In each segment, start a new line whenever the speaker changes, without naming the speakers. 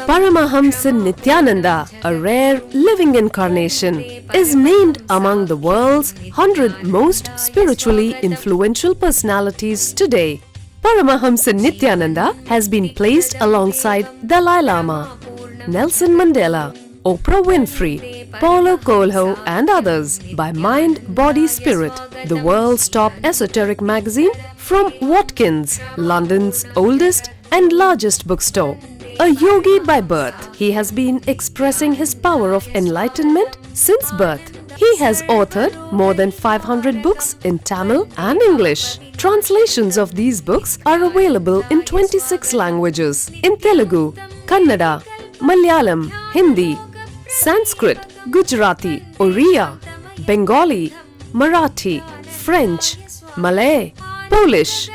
Paramahamsa Nityananda, a rare living incarnation, is named among the world's 100 most spiritually influential personalities today. Paramahamsa Nityananda has been placed alongside Dalai Lama, Nelson Mandela, Oprah Winfrey, Paulo Coelho and others by Mind, Body, Spirit, the world's top esoteric magazine from Watkins, London's oldest and largest bookstore. A yogi by birth, he has been expressing his power of enlightenment since birth. He has authored more than 500 books in Tamil and English. Translations of these books are available in 26 languages in Telugu, Kannada, Malayalam, Hindi, Sanskrit, Gujarati, Oriya, Bengali, Marathi, French, Malay, Polish,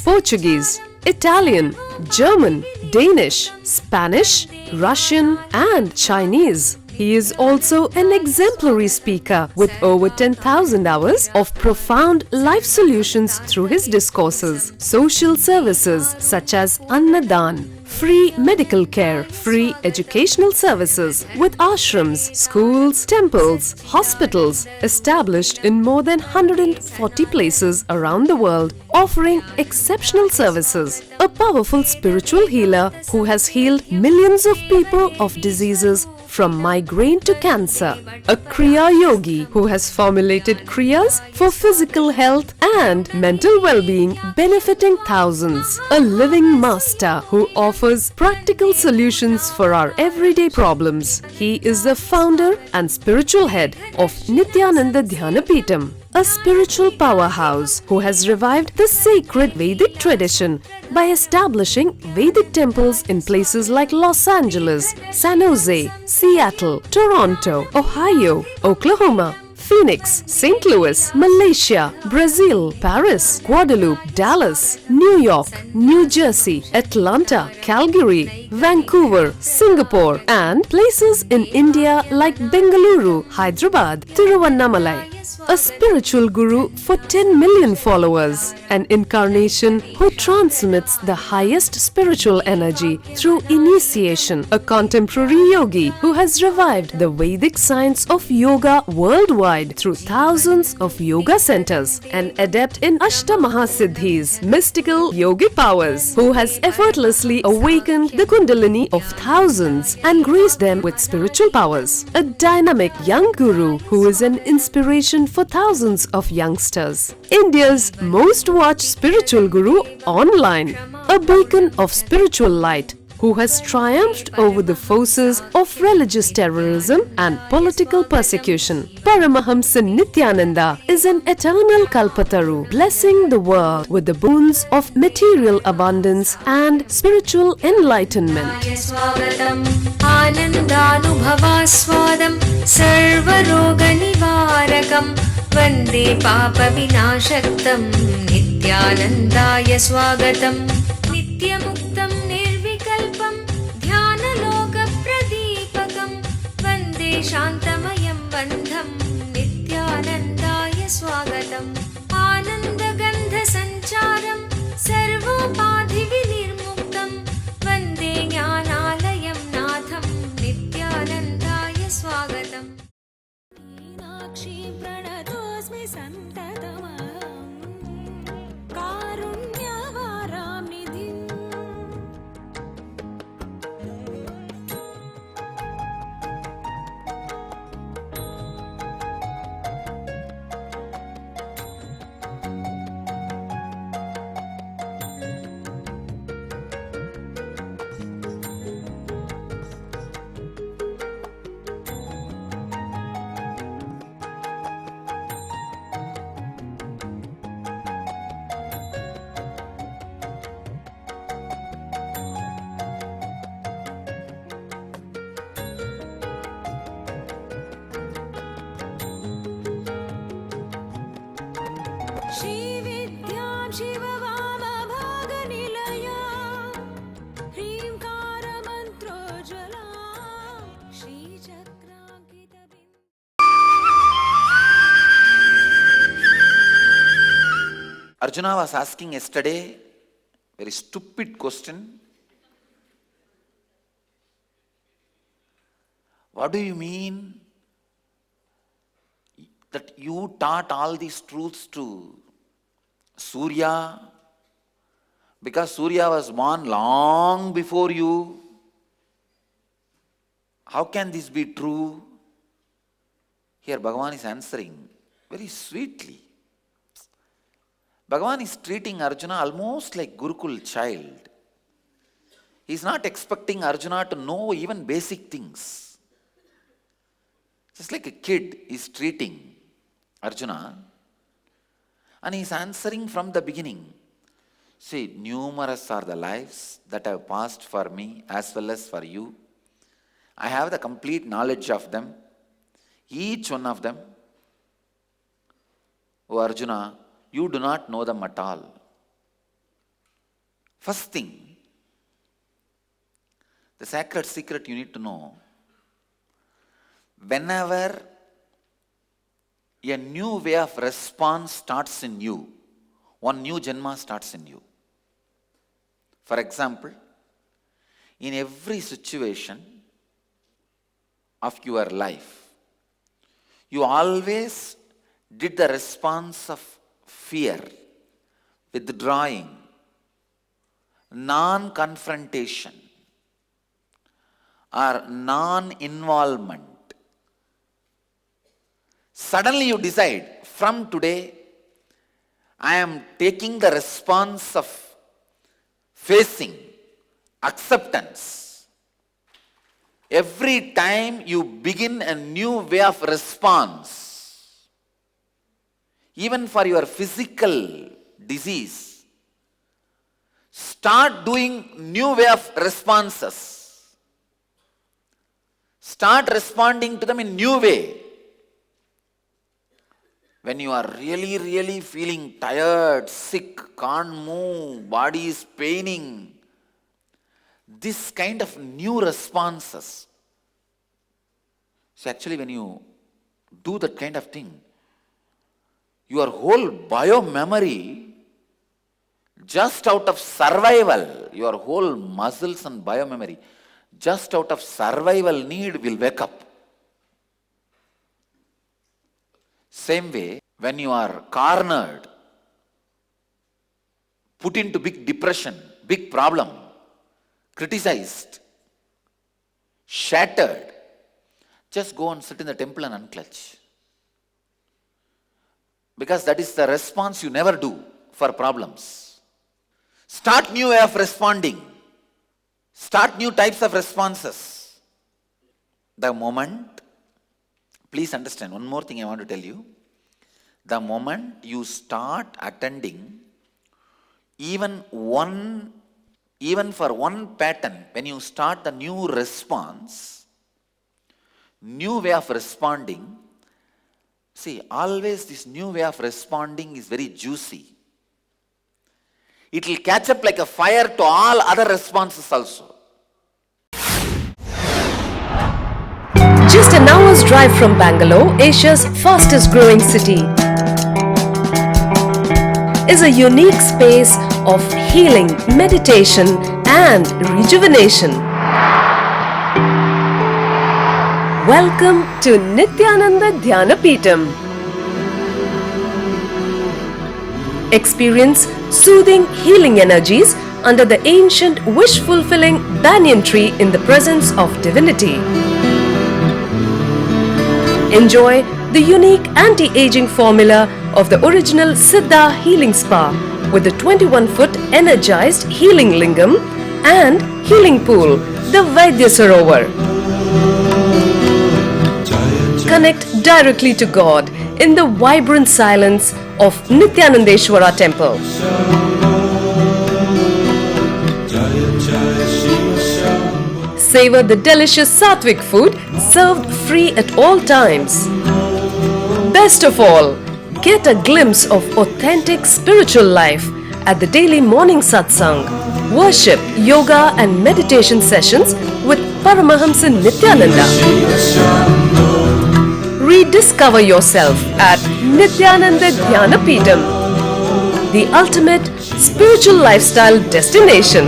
Portuguese, Italian, German, Danish, Spanish, Russian and Chinese. He is also an exemplary speaker with over 10,000 hours of profound life solutions through his discourses. Social services such as Annadan, free medical care, free educational services with ashrams, schools, temples, hospitals established in more than 140 places around the world, offering exceptional services. A powerful spiritual healer who has healed millions of people of diseases from migraine to cancer. A Kriya Yogi who has formulated Kriyas for physical health and mental well-being, benefiting thousands. A living master who offers practical solutions for our everyday problems. He is the founder and spiritual head of Nityananda Dhyanapitham, a spiritual powerhouse who has revived the sacred Vedic tradition by establishing Vedic temples in places like Los Angeles, San Jose, Seattle, Toronto, Ohio, Oklahoma, Phoenix, St. Louis, Malaysia, Brazil, Paris, Guadeloupe, Dallas, New York, New Jersey, Atlanta, Calgary, Vancouver, Singapore, and places in India like Bengaluru, Hyderabad, Tiruvannamalai. A spiritual guru for 10 million followers, an incarnation who transmits the highest spiritual energy through initiation, a contemporary yogi who has revived the Vedic science of yoga worldwide through thousands of yoga centers, an adept in Ashtamahasiddhis, mystical yogic powers, who has effortlessly awakened the Kundalini of thousands and graced them with spiritual powers, a dynamic young guru who is an inspiration for thousands of youngsters. India's most watched spiritual guru online, a beacon of spiritual light who has triumphed over the forces of religious terrorism and political persecution. Paramahamsa Nityananda is an eternal Kalpataru, blessing the world with the boons of material abundance and spiritual enlightenment.
Anandanubhavaswadam sarvaroganivarakam Vande Papa Vinashaktam Nityanandaya Swagatam Nityamuktam Nirvikalpam Dhyanaloka Pradipakam Vande Shantamayam Bandham Nityanandaya Swagatam Anandagandha Sancharam Sarvopadhi Vinirmuktam Vande Jnanalayam Natham Nityanandaya Swagatam
Arjuna was asking yesterday very stupid question. What do you mean that you taught all these truths to Surya? Because Surya was born long before you. How can this be true? Here Bhagavan is answering very sweetly. Bhagavan is treating Arjuna almost like Gurukul child. He is not expecting Arjuna to know even basic things. Just like a kid is treating Arjuna, and he is answering from the beginning. See, numerous are the lives that have passed for me as well as for you. I have the complete knowledge of them, each one of them. O Arjuna, you do not know them at all. First thing, the sacred secret you need to know, whenever a new way of response starts in you, one new Janma starts in you. For example, in every situation of your life, you always did the response of fear, withdrawing, non-confrontation, or non-involvement. Suddenly you decide, from today, I am taking the response of facing, acceptance. Every time you begin a new way of response, even for your physical disease, start doing new way of responses. Start responding to them in new way. When you are really feeling tired, sick, can't move, body is paining, this kind of new responses. So actually when you do that kind of thing, your whole bio-memory, just out of survival, your whole muscles and bio-memory, just out of survival need will wake up. Same way, when you are cornered, put into big depression, big problem, criticized, shattered, just go and sit in the temple and unclutch. Because that is the response you never do for problems. Start new way of responding. Start new types of responses. The moment, please understand, one more thing I want to tell you. The moment you start attending even for one pattern, when you start the new response, new way of responding, see, always this new way of responding is very juicy. It will catch up like a fire to all other responses also.
Just an hour's drive from Bangalore, Asia's fastest growing city, is a unique space of healing, meditation and rejuvenation. Welcome to Nityananda Dhyanapitham. Experience soothing healing energies under the ancient wish-fulfilling banyan tree in the presence of divinity. Enjoy the unique anti-aging formula of the original Siddha Healing Spa with the 21-foot energized healing lingam and healing pool, the Vaidya Sarovar. Connect directly to God in the vibrant silence of Nityanandeshwara temple. Savor the delicious Sattvic food served free at all times. Best of all, get a glimpse of authentic spiritual life at the daily morning satsang, worship, yoga and meditation sessions with Paramahamsa Nityananda. Rediscover yourself at Nityananda Dhyanapitham, the ultimate spiritual lifestyle destination.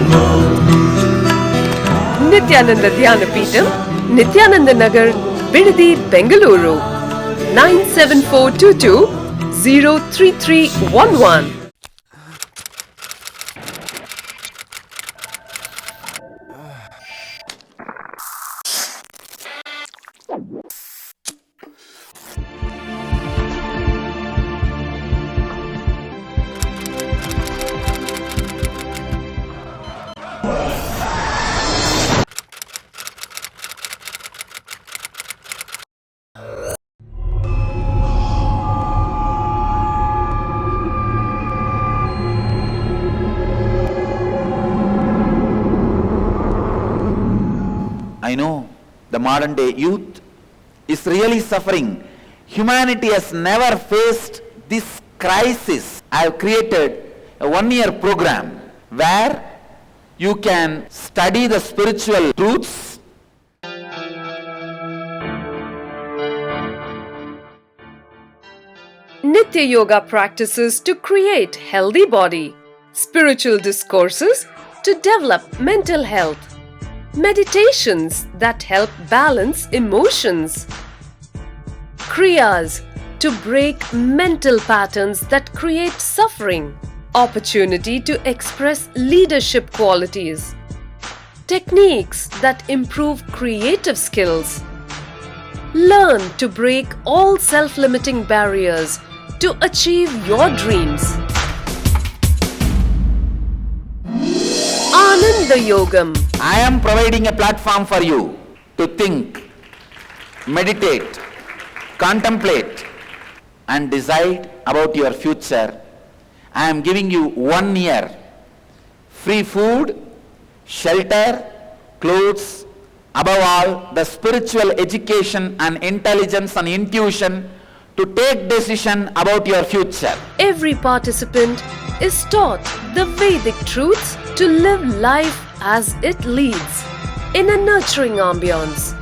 Nityananda Dhyanapitham, Nityananda Nagar, Bidadi, Bengaluru. 97422 03311.
I know the modern day youth is really suffering. Humanity has never faced this crisis. I have created a one-year program where you can study the spiritual truths.
Nitya Yoga practices to create healthy body. Spiritual discourses to develop mental health. Meditations that help balance emotions. Kriyas to break mental patterns that create suffering. Opportunity to express leadership qualities. Techniques that improve creative skills. Learn to break all self-limiting barriers to achieve your dreams. Ananda Yogam.
I am providing a platform for you to think, meditate, contemplate and decide about your future. I am giving you 1 year free food, shelter, clothes, above all the spiritual education and intelligence and intuition to take decision about your future.
Every participant is taught the Vedic truths to live life as it leads in a nurturing ambience,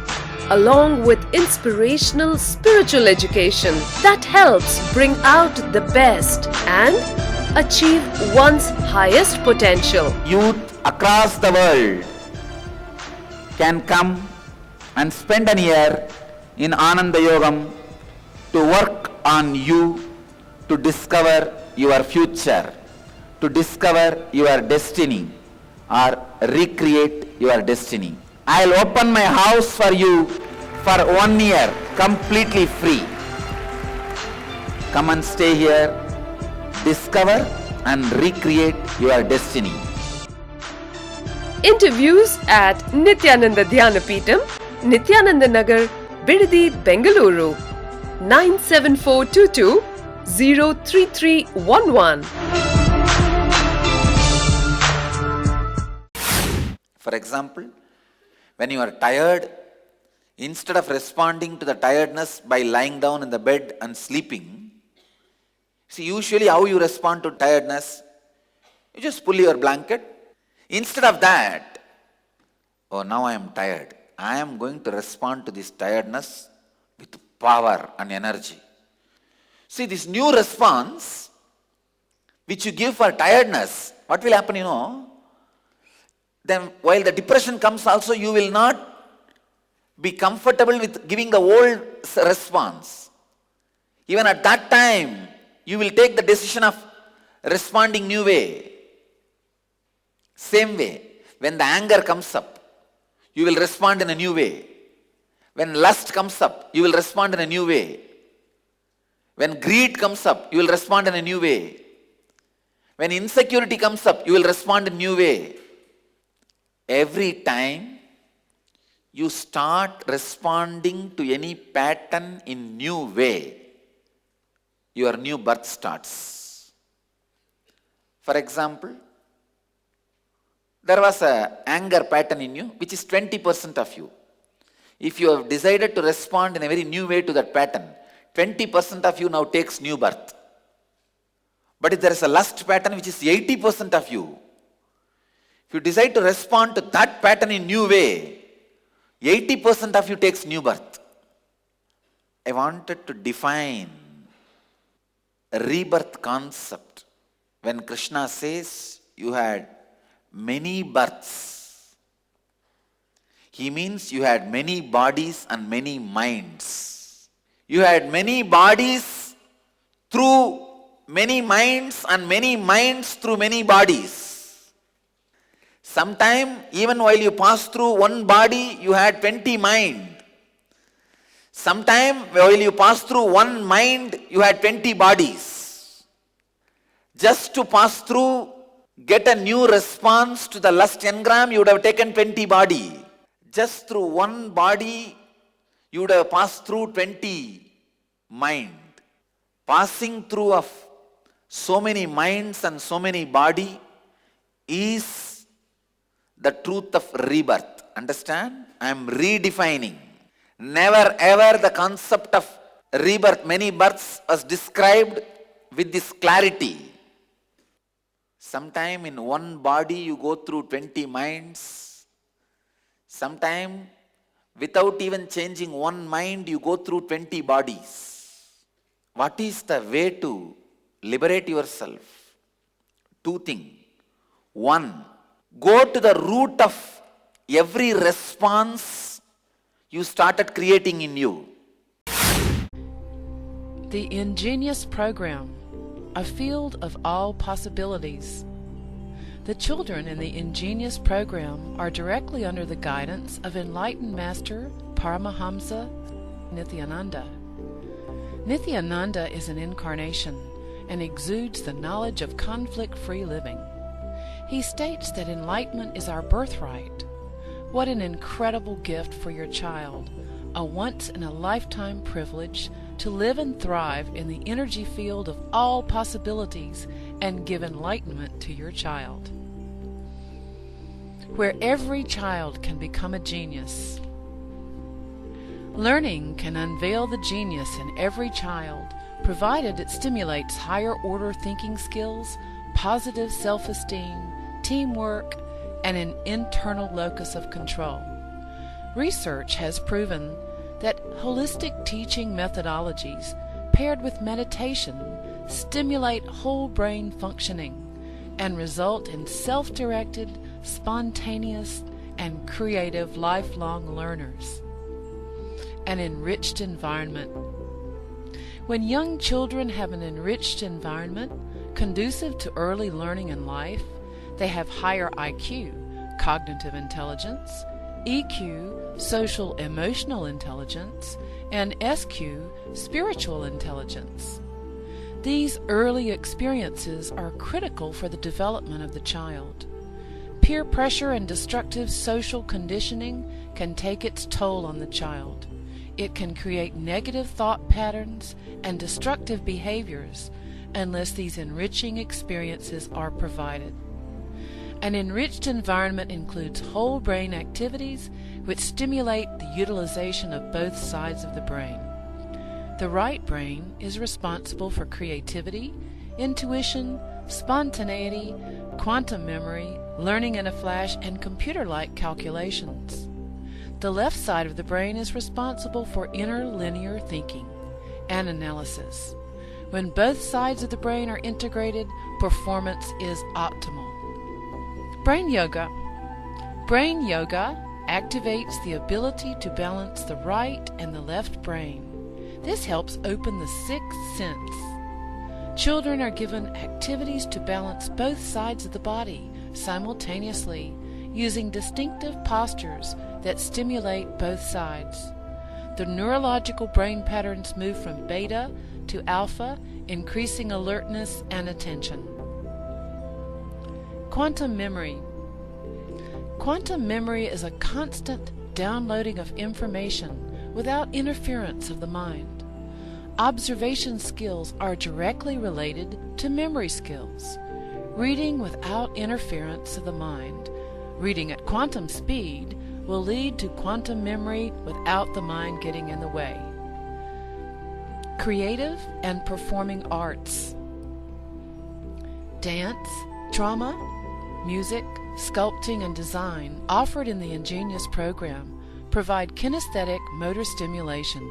along with inspirational spiritual education that helps bring out the best and achieve one's highest potential.
Youth across the world can come and spend a year in Ananda Yogam to work on you, to discover your future, to discover your destiny or recreate your destiny. I'll open my house for you for 1 year completely free. Come and stay here, discover and recreate your destiny.
Interviews at Nityananda Dhyanapitham, Nityananda Nagar, Bidadi, Bengaluru. 97422 03311.
For example, when you are tired, instead of responding to the tiredness by lying down in the bed and sleeping, see, usually how you respond to tiredness, you just pull your blanket. Instead of that, oh, now I am tired. I am going to respond to this tiredness with power and energy. See, this new response which you give for tiredness, what will happen, then while the depression comes also, you will not be comfortable with giving the old response. Even at that time, you will take the decision of responding new way. Same way, when the anger comes up, you will respond in a new way. When lust comes up, you will respond in a new way. When greed comes up, you will respond in a new way. When insecurity comes up, you will respond in a new way. Every time you start responding to any pattern in new way, your new birth starts. For example, there was an anger pattern in you which is 20% of you. If you have decided to respond in a very new way to that pattern, 20% of you now takes new birth. But if there is a lust pattern which is 80% of you, if you decide to respond to that pattern in new way, 80% of you takes new birth. I wanted to define a rebirth concept. When Krishna says you had many births, He means you had many bodies and many minds. You had many bodies through many minds and many minds through many bodies. Sometime, even while you pass through one body, you had 20 mind. Sometime, while you pass through one mind, you had 20 bodies. Just to pass through, get a new response to the lust engram, you would have taken 20 body. Just through one body, you would have passed through 20 mind. Passing through of so many minds and so many body is the truth of rebirth. Understand? I am redefining. Never ever the concept of rebirth, many births, was described with this clarity. Sometime in one body you go through 20 minds. Sometime without even changing one mind you go through 20 bodies. What is the way to liberate yourself? Two things. One, go to the root of every response you started creating in you.
The Ingenious Program, a field of all possibilities. The children in the Ingenious Program are directly under the guidance of enlightened Master Paramahamsa Nityananda. Nityananda is an incarnation and exudes the knowledge of conflict-free living. He states that enlightenment is our birthright. What an incredible gift for your child, a once-in-a-lifetime privilege to live and thrive in the energy field of all possibilities and give enlightenment to your child. Where every child can become a genius. Learning can unveil the genius in every child, provided it stimulates higher-order thinking skills, positive self-esteem, teamwork, and an internal locus of control. Research has proven that holistic teaching methodologies paired with meditation stimulate whole brain functioning and result in self-directed, spontaneous, and creative lifelong learners. An enriched environment. When young children have an enriched environment conducive to early learning in life, they have higher IQ, cognitive intelligence, EQ, social emotional intelligence, and SQ, spiritual intelligence. These early experiences are critical for the development of the child. Peer pressure and destructive social conditioning can take its toll on the child. It can create negative thought patterns and destructive behaviors unless these enriching experiences are provided. An enriched environment includes whole brain activities which stimulate the utilization of both sides of the brain. The right brain is responsible for creativity, intuition, spontaneity, quantum memory, learning in a flash, and computer-like calculations. The left side of the brain is responsible for inner linear thinking and analysis. When both sides of the brain are integrated, performance is optimal. Brain Yoga. Brain Yoga activates the ability to balance the right and the left brain. This helps open the sixth sense. Children are given activities to balance both sides of the body simultaneously, using distinctive postures that stimulate both sides. The neurological brain patterns move from beta to alpha, increasing alertness and attention. Quantum memory. Quantum memory is a constant downloading of information without interference of the mind. Observation skills are directly related to memory skills. Reading without interference of the mind, reading at quantum speed, will lead to quantum memory without the mind getting in the way. Creative and performing arts. Dance, drama, music, sculpting, and design offered in the Ingenious Program provide kinesthetic motor stimulation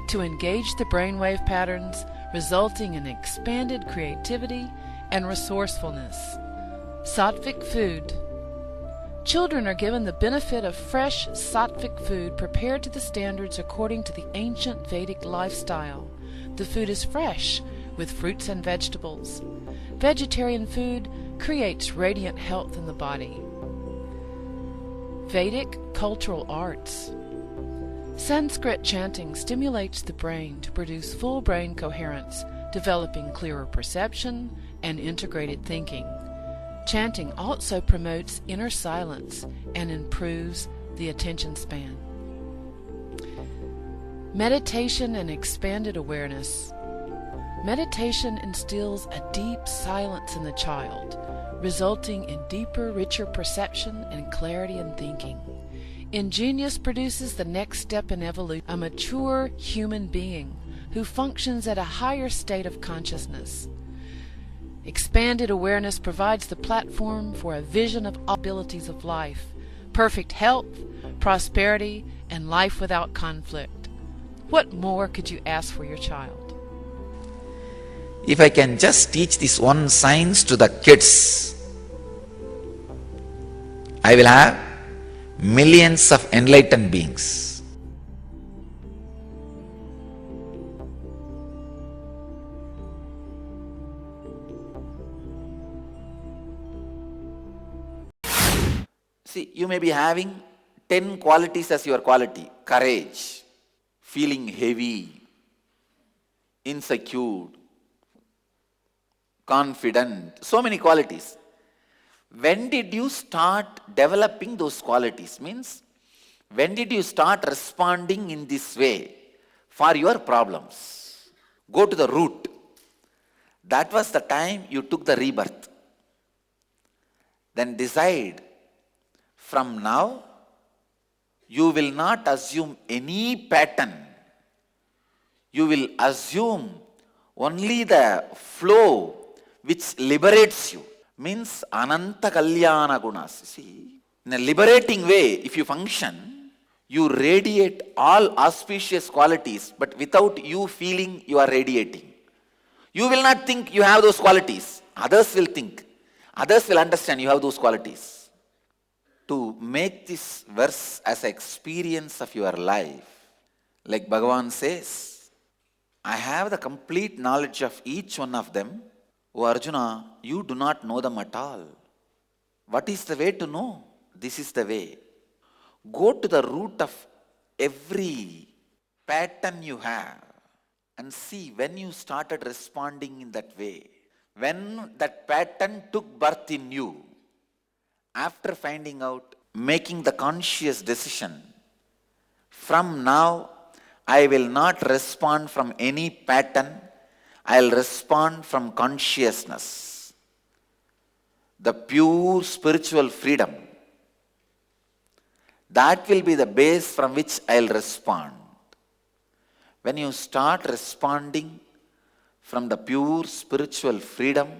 to engage the brainwave patterns, resulting in expanded creativity and resourcefulness. Sattvic food. Children are given the benefit of fresh, sattvic food prepared to the standards according to the ancient Vedic lifestyle. The food is fresh, with fruits and vegetables. Vegetarian food creates radiant health in the body. Vedic cultural arts. Sanskrit chanting stimulates the brain to produce full brain coherence, developing clearer perception and integrated thinking. Chanting also promotes inner silence and improves the attention span. Meditation and expanded awareness. Meditation instills a deep silence in the child, resulting in deeper, richer perception and clarity in thinking. Ingenious produces the next step in evolution, a mature human being who functions at a higher state of consciousness. Expanded awareness provides the platform for a vision of all abilities of life, perfect health, prosperity, and life without conflict. What more could you ask for your child?
If I can just teach this one science to the kids, I will have millions of enlightened beings. See, you may be having 10 qualities as your quality. Courage, feeling heavy, insecure, confident, so many qualities. When did you start developing those qualities? Means, when did you start responding in this way for your problems? Go to the root. That was the time you took the rebirth. Then decide, from now, you will not assume any pattern. You will assume only the flow which liberates you. Means ananta kalyana gunas. See, in a liberating way, if you function, you radiate all auspicious qualities, but without you feeling you are radiating. You will not think you have those qualities. Others will think. Others will understand you have those qualities. To make this verse as an experience of your life, like Bhagavan says, I have the complete knowledge of each one of them. O Arjuna, you do not know them at all. What is the way to know? This is the way. Go to the root of every pattern you have and see when you started responding in that way. When that pattern took birth in you, after finding out, making the conscious decision, from now I will not respond from any pattern, I will respond from consciousness. The pure spiritual freedom. That will be the base from which I will respond. When you start responding from the pure spiritual freedom,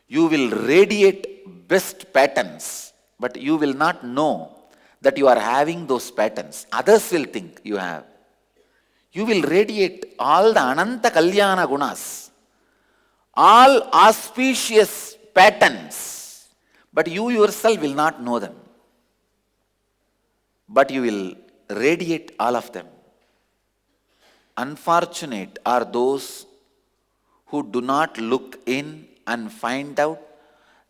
you will radiate best patterns, but you will not know that you are having those patterns. Others will think you have. You will radiate all the ananta kalyana gunas, all auspicious patterns, but you yourself will not know them. But you will radiate all of them. Unfortunate are those who do not look in and find out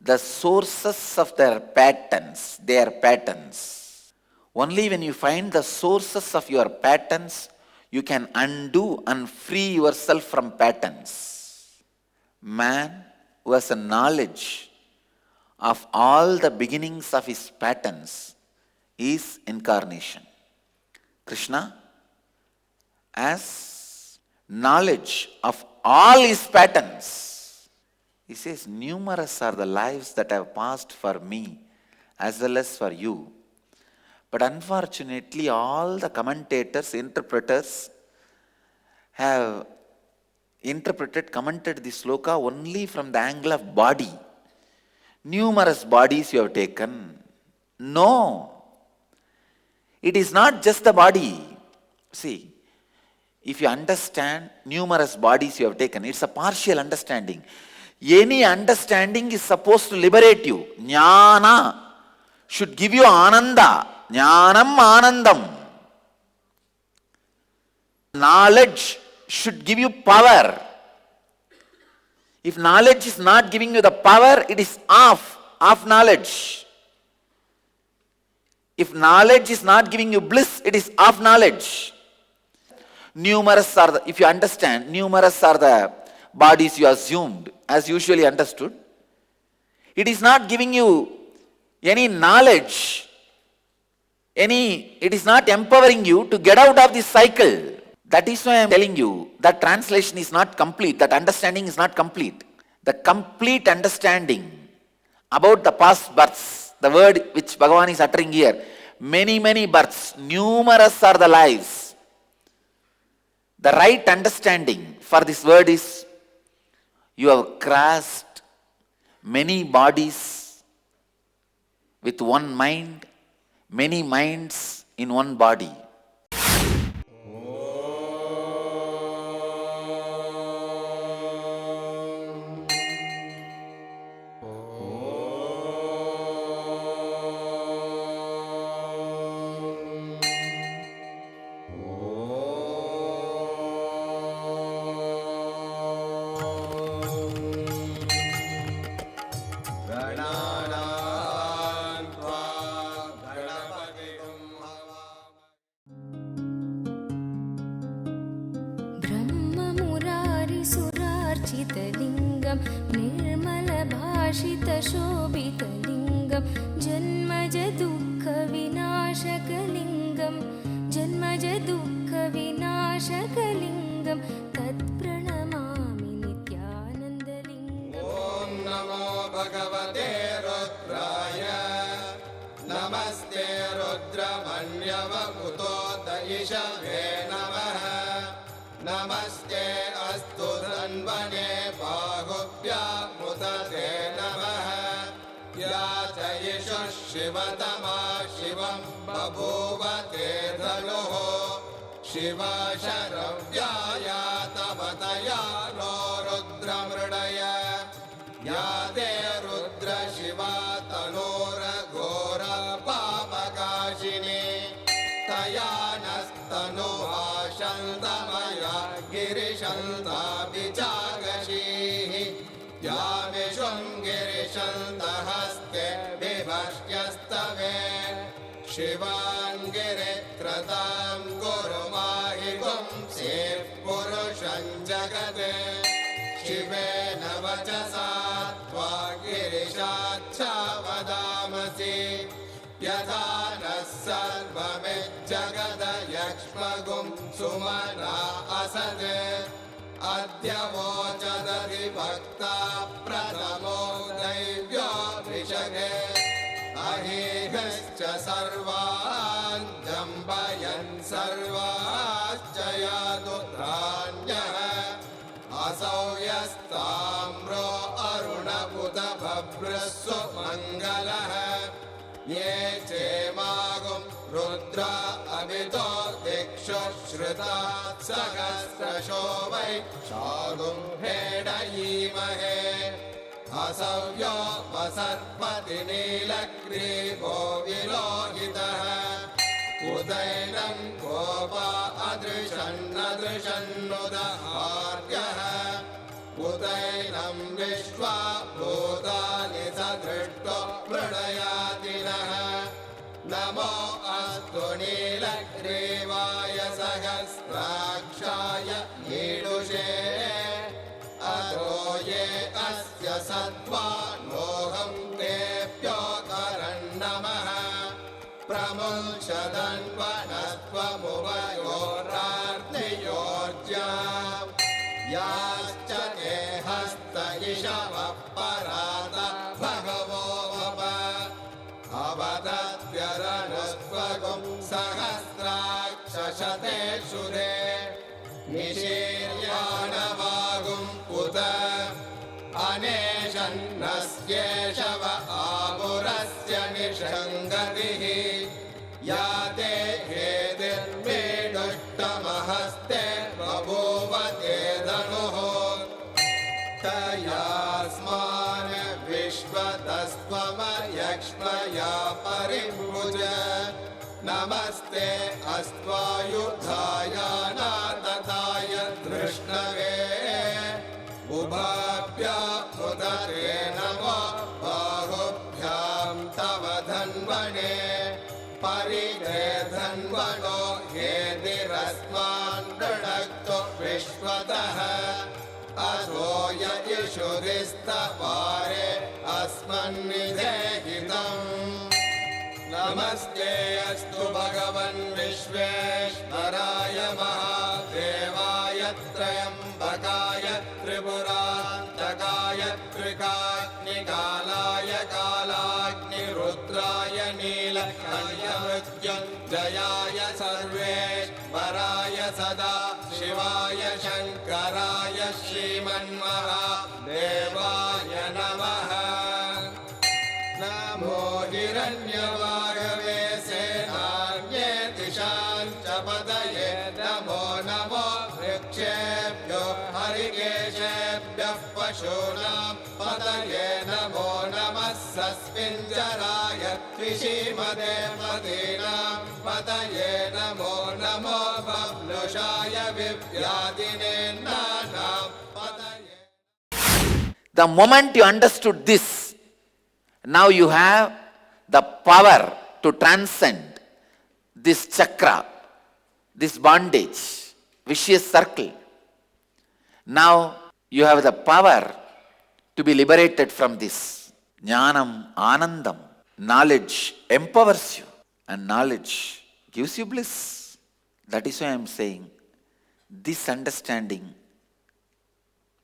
the sources of their patterns. Only when you find the sources of your patterns, you can undo and free yourself from patterns. Man who has a knowledge of all the beginnings of his patterns is incarnation. Krishna has knowledge of all his patterns. He says, numerous are the lives that have passed for me as well as for you. But unfortunately, all the commentators, interpreters have commented this sloka only from the angle of body. Numerous bodies you have taken. No. It is not just the body. See, if you understand numerous bodies you have taken, it's a partial understanding. Any understanding is supposed to liberate you. Jnana should give you ananda. Jnanam anandam. Knowledge should give you power. If knowledge is not giving you the power, it is off knowledge. If knowledge is not giving you bliss, it is off knowledge. Numerous are the, if you understand, numerous are the bodies you assumed, as usually understood. It is not giving you any knowledge, it is not empowering you to get out of this cycle. That is why I am telling you that translation is not complete, that understanding is not complete. The complete understanding about the past births, the word which Bhagavan is uttering here, many, many births, numerous are the lives. The right understanding for this word is, you have crossed many bodies with one mind, many minds in one body.
ब्रह्ममुरारिसुरार्चितलिङ्गं निर्मलभाषितशोभितलिङ्गं जन्मजदुःखविनाशकलिङ्गं तत्प्रणमामि नित्यानन्दलिङ्गम्।
ॐ नमो भगवते रुद्राय नमस्ते रुद्रमन्यवकुतोदयिषवे नमः नमस्ते अस्तु धन्वने बाहुभ्यामुदते नमः या च यशः शिवतमा शिवं बभूव ते धनुः शिवा शरव्याया तवतया नो रुद्रमृडय या ते रुद्र शिवा तनोरघोर पापकाशिनी तया नस्तनुभाषन्तमया गिरिशन्ताभिजागशीः या विशृङ्गिरिशन्तहस्ते विभष्ट्यस्तवे शिवाङ्गिरित्रतां कुरु माहि पुंसीः पुरुषं जगते शिवेन वचसा त्वा गिरिशाच्छा वदामसि यथा नः सर्वमिज्जगदयक्ष्मगुं सुमना असत् अद्य वोचदधिभक्ता प्रथमो दैव्यो ऋषगे अहेहश्च सर्वान् जम्बयन् सर्वाश्च यादुत्राण्यः असौ यस्ताम्रो अरुणबुधभभ्रस्सु मङ्गलः ये चेमागुं रुद्र अमितो दिक्षु श्रुता सहस्रशो वै शागुं भेडयीमहे असव्यो वसर्पति नीलग्रीवो विलोहितः उदैनं गोपा अदृशन्नदृशन्नुदहार्यः उदैनं विश्वा भूतानि सदृष्टो मृडयाति नः नमो अस्तु नीलग्रीवाय सहस्राक्षाय मीडुषे अधो ये अस्य सत्त्वानोऽहं तेभ्यो करन्नमः प्रमुञ्चदन्वनत्वमुभयोरार्तियोर्ज्याम् याश्च ते हस्त इषवः परात भगवो वप अवदद्यरनुस्त्वगुं सहस्राक्षशतेषु ते निशीर्याणवागुं उत अनेशन्नस्येषव आमुरस्य निषङ्गतिः या ते हेतिर्मेडुष्टमहस्ते बभूव ते धनुः तयास्मान् विश्व तस्त्वमयक्ष्मया परिभुज नमस्ते अस्त्वायुधाय नातताय तृष्णवे उभाभ्यामुदते नमो बाहुभ्यां तव धन्वने परिधे धन्वनो हेतिरस्मान् दृढक्तो विश्वतः असो यजुषुरिस्तवारे अस्मन्निधेहितम् नमस्ते अस्तु भगवन् विश्वेश्वराय महादेवाय त्र्यम्बकाय त्रिपुरान्तकाय त्रिकाग्निकालाय कालाग्निरुद्राय नीलकण्ठमृत्युञ्जयाय सर्वेश्वराय सदा शिवाय शङ्कराय श्रीमन्महादेवाय नमः नमो हिरण्यवागवे सेनान्ये दिशां च पतये नमो नमो वृक्षेभ्यो हरिकेशेभ्यः पशूनां पतये नमो नमः सस्मिञ्जराय त्रिशीमदे पदीनां पतये नमो नमो बभ्लुषाय विव्याधिने नानां पतये.
The moment you understood this, now you have the power to transcend this chakra, this bondage, vicious circle. Now you have the power to be liberated from this. Jnanam, Anandam. Knowledge empowers you and knowledge gives you bliss. That is why I am saying this understanding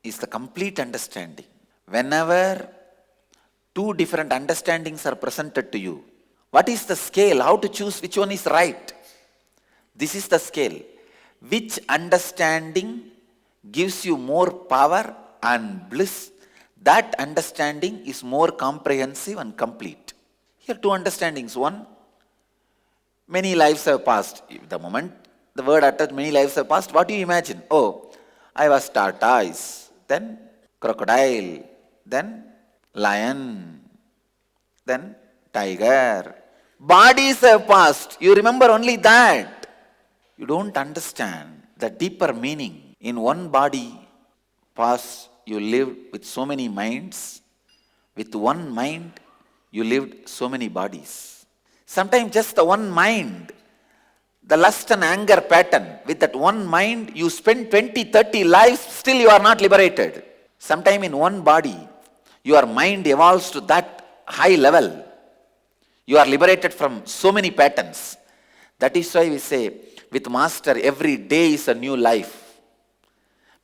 is the complete understanding. Whenever two different understandings are presented to you, what is the scale? How to choose which one is right? This is the scale. Which understanding gives you more power and bliss? That understanding is more comprehensive and complete. Here two understandings. One, many lives have passed. The moment the word uttered, many lives have passed, what do you imagine? Oh, I was tortoise, then crocodile, then lion, then tiger. Bodies have passed. You remember only that. You don't understand the deeper meaning. In one body past, you lived with so many minds. With one mind, you lived so many bodies. Sometimes just the one mind, the lust and anger pattern, with that one mind, you spend 20, 30 lives, still you are not liberated. Sometime in one body, your mind evolves to that high level. You are liberated from so many patterns. That is why we say, with Master, every day is a new life.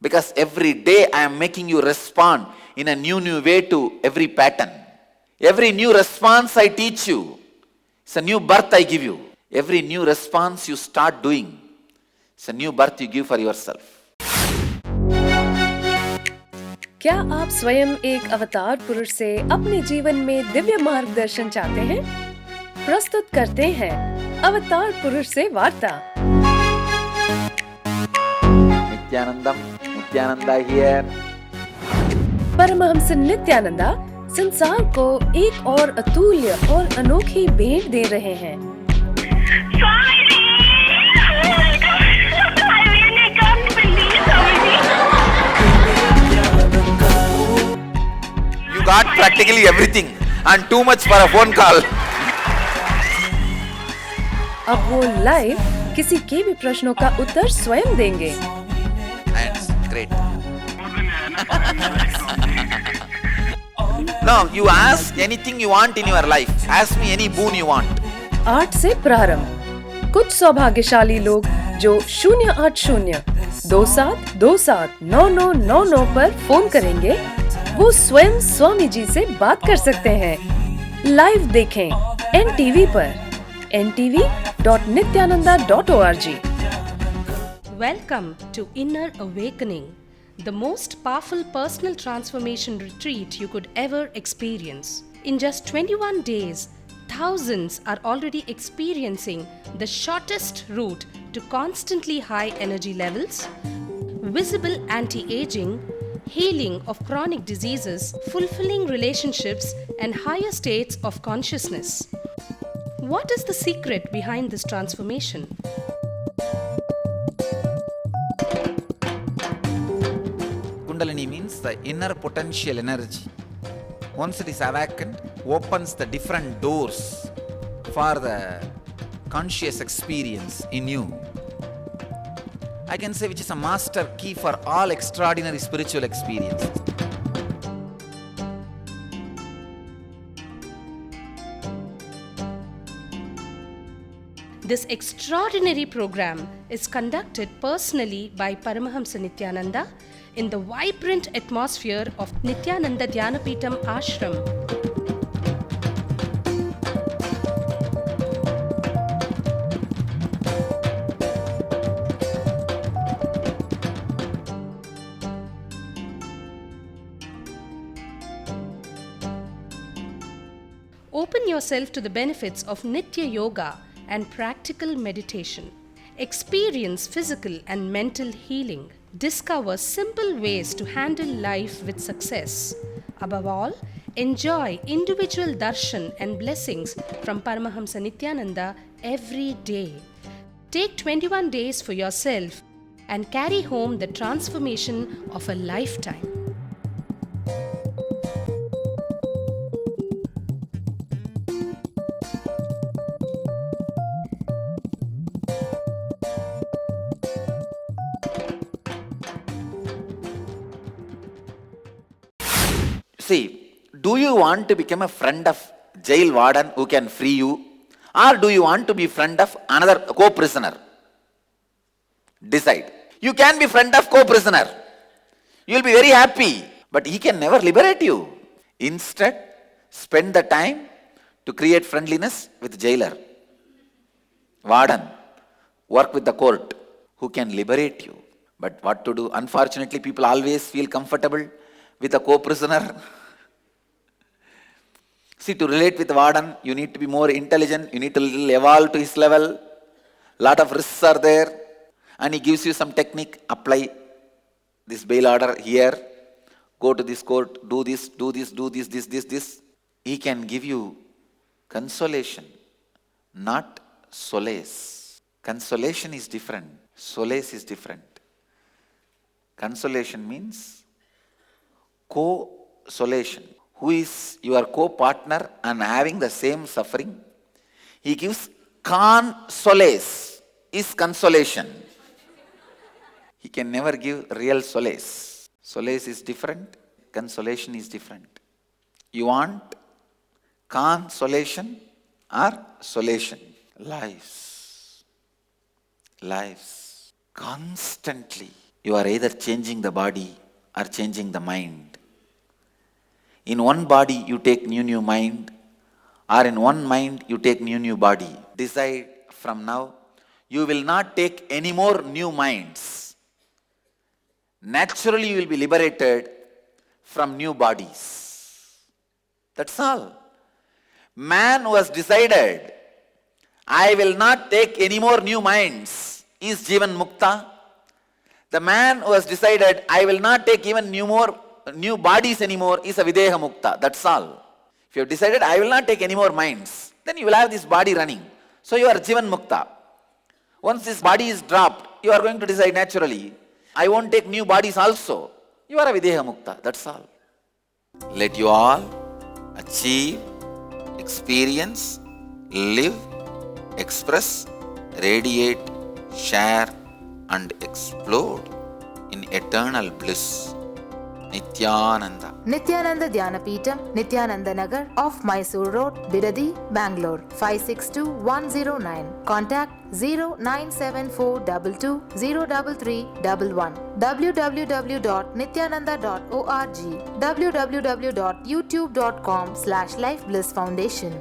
Because every day I am making you respond in a new way to every pattern. Every new response I teach you, it's a new birth I give you. Every new response you start doing, it's a new birth you give for yourself.
क्या आप स्वयं एक अवतार पुरुष से अपने जीवन में दिव्य मार्गदर्शन चाहते हैं? प्रस्तुत करते हैं अवतार पुरुष से वार्ता।
Nityananda here.
परमहंस नित्यानंदा संसार को एक और अतुल्य और अनोखी भेंट दे रहे हैं।
You got practically everything and too much for a phone call.
अब वो लाइव किसी के भी प्रश्नों का उत्तर स्वयं देंगे।
And great. No, you ask anything you want in your life. Ask me any boon you want.
8 से प्रारंभ। कुछ सौभाग्यशाली लोग जो 08027279999 पर फोन करेंगे, वो स्वयं स्वामी जी से बात कर सकते हैं। लाइव देखें NTV पर ntv.nityananda.org।
Welcome to Inner Awakening, the most powerful personal transformation retreat you could ever experience. In just 21 days, thousands are already experiencing the shortest route to constantly high energy levels, visible anti-aging, healing of chronic diseases, fulfilling relationships, and higher states of consciousness. What is the secret behind this transformation?
Kundalini means the inner potential energy. Once it is awakened, opens the different doors for the conscious experience in you. I can say which is a master key for all extraordinary spiritual experiences.
This extraordinary program is conducted personally by Paramahamsa Nityananda in the vibrant atmosphere of Nityananda Dhyanapitham Ashram. Open yourself to the benefits of Nitya Yoga and practical meditation. Experience physical and mental healing. Discover simple ways to handle life with success. Above all, enjoy individual darshan and blessings from Paramahamsa Nityananda every day. Take 21 days for yourself and carry home the transformation of a lifetime.
See, do you want to become a friend of jail warden who can free you? Or do you want to be friend of another co-prisoner? Decide. You can be friend of co-prisoner. You will be very happy, but he can never liberate you. Instead, spend the time to create friendliness with jailer, warden, work with the court, who can liberate you. But what to do? Unfortunately, people always feel comfortable with a co-prisoner. See, to relate with the warden, you need to be more intelligent, you need to evolve to his level. Lot of risks are there. And he gives you some technique, apply this bail order here, go to this court, do this, this. He can give you consolation, not solace. Consolation is different, solace is different. Consolation means co-solation. Who is your co-partner and having the same suffering? He gives con-solace, is consolation. He can never give real solace. Solace is different, consolation is different. You want consolation or solation? Lives. Constantly. You are either changing the body or changing the mind. In one body you take new mind, or in one mind you take new body. Decide from now, you will not take any more new minds. Naturally you will be liberated from new bodies. That's all. Man who has decided, I will not take any more new minds, is Jivan Mukta. The man who has decided, I will not take even new bodies anymore, is a Videha Mukta. That's all. If you have decided, I will not take any more minds, then you will have this body running. So you are Jivan Mukta. Once this body is dropped, you are going to decide naturally, I won't take new bodies also. You are a Videha Mukta. That's all. Let you all achieve, experience, live, express, radiate, share, and explode in eternal bliss. Nityananda.
Nityananda Dhyanapitham, Nityananda Nagar, off Mysore Road, Bidadi, Bangalore, 562109. Contact 097422033311. www.nityananda.org. www.youtube.com/Life Bliss Foundation.